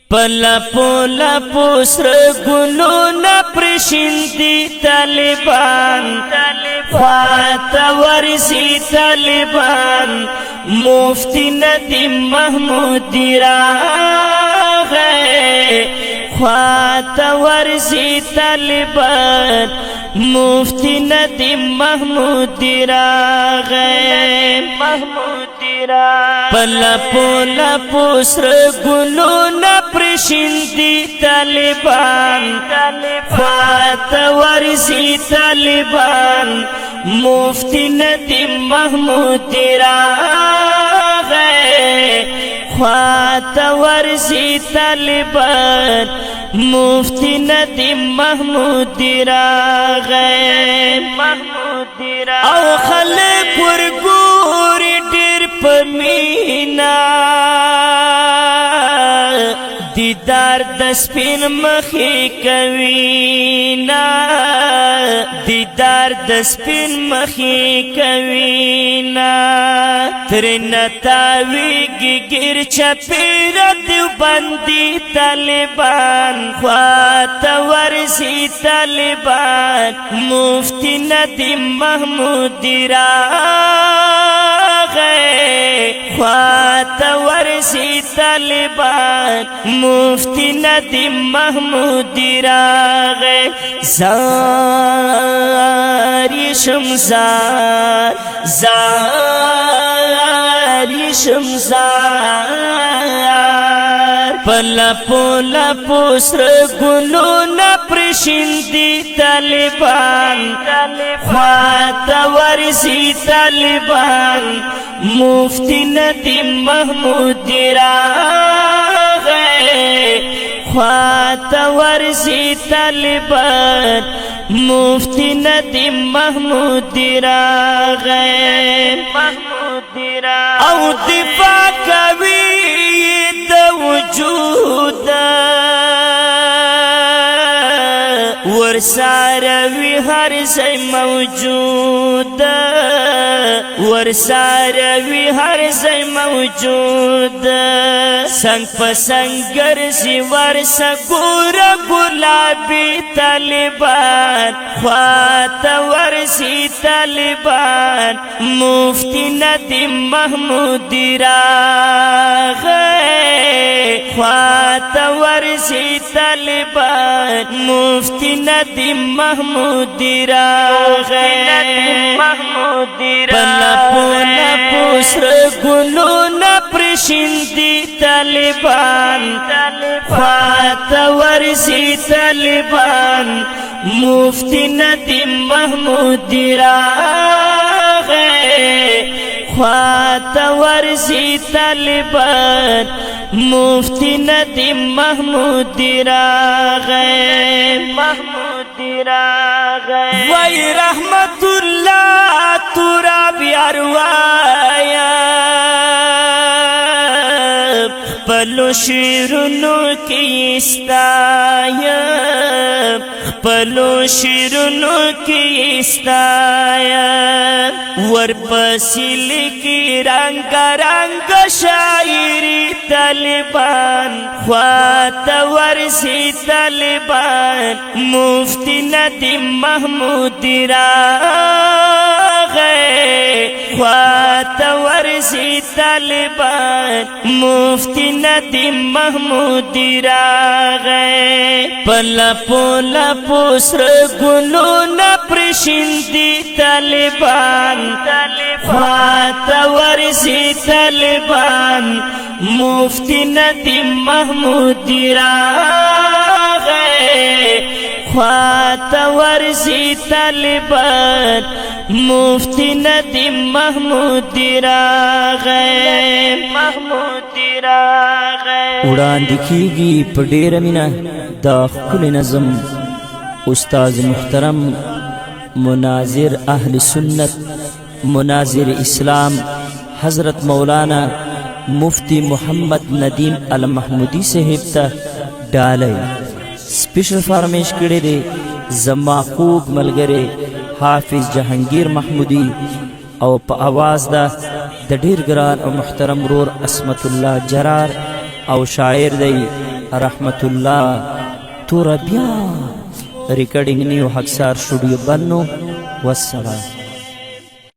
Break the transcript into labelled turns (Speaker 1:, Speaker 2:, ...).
Speaker 1: پلپو لپو سر گلونا پرشندی طالبان خواتا ورسی طالبان مفتی ندیم محمودی راغے خواتا ورسی طالبان مفتی ندیم محمودی راغے پلپو لپو سر گلونا پرشندی طالبان خواتا ورسی طالبان مفتی ندیم محمودی راغے خواتا ورسی طالبان مفتی ندیم محمودی راغے او خلق ورگوری دیر پمینا دیدار دسپین مخی کوینا دیدار دسپین مخی کوینا ترنتاویگی گر چپیر دیوبندی طالبان خواتا ورسی طالبان مفتی ندیم محمودی راغے خواتا ورسی طالبان مفتی ندیم محمودی راغے زاری شمزار زاری شمزار پلپو لپو سر گلونا پرشندی طالبان خواتا ورسی طالبان مفتی ندیم محمودی راغے خواتا ورسی طالبان مفتی ندیم محمودی راغے او دفاع کوي د وجود ورساروي هر ځای موجود ورساروي هر ځای موجود څنګ په څنګ ګرځي ورسه ګوره ګلابي طالبان خواته ورسي طالبان مفتی ندیم محمودی راغی خواته ورسي طالبان مفتی ندیم محمودی راغی پلپو لپو سر گلونا پرشندی طالبان خواته ورسي طالبان مفتی ندیم محمودی راغی خواتا ورسی طالبان مفتی ندیم محمودی راغے وی رحمت اللہ تورا بیاروایا پلو شیرنو کی استایا پلو شیرنو کی استایا ورپسیل کی رنگ رنگ شاعری طالبان خواتا ورسی طالبان مفتی ندیم محمودی راغے خواتا ورسی طالبان مفتی ندیم محمودی راغے پلپو لپو سر گلونا پرشندی طالبان خواتا ورسی طالبان مفتی ندیم محمودی راغے خواتا ورسی طالبان مفتی ندیم محمودی راغے
Speaker 2: وړاندې کیږي په ډېره مینه دا ښکلی نظم استاد محترم مناظر اهل سنت مناظر اسلام حضرت مولانا مفتی محمد ندیم المحمودی صاحب ته ډالۍ سپیشل فرمیش کړی دی زما خوږ ملګری حافظ جهانگیر محمودی او په आवाज دا د ډیر ګران او محترم رور اسمت الله جرار او شاعر دی رحمت الله توره بیا ریکارډینګ نیو حقسار سټوډیو بنو والسلام.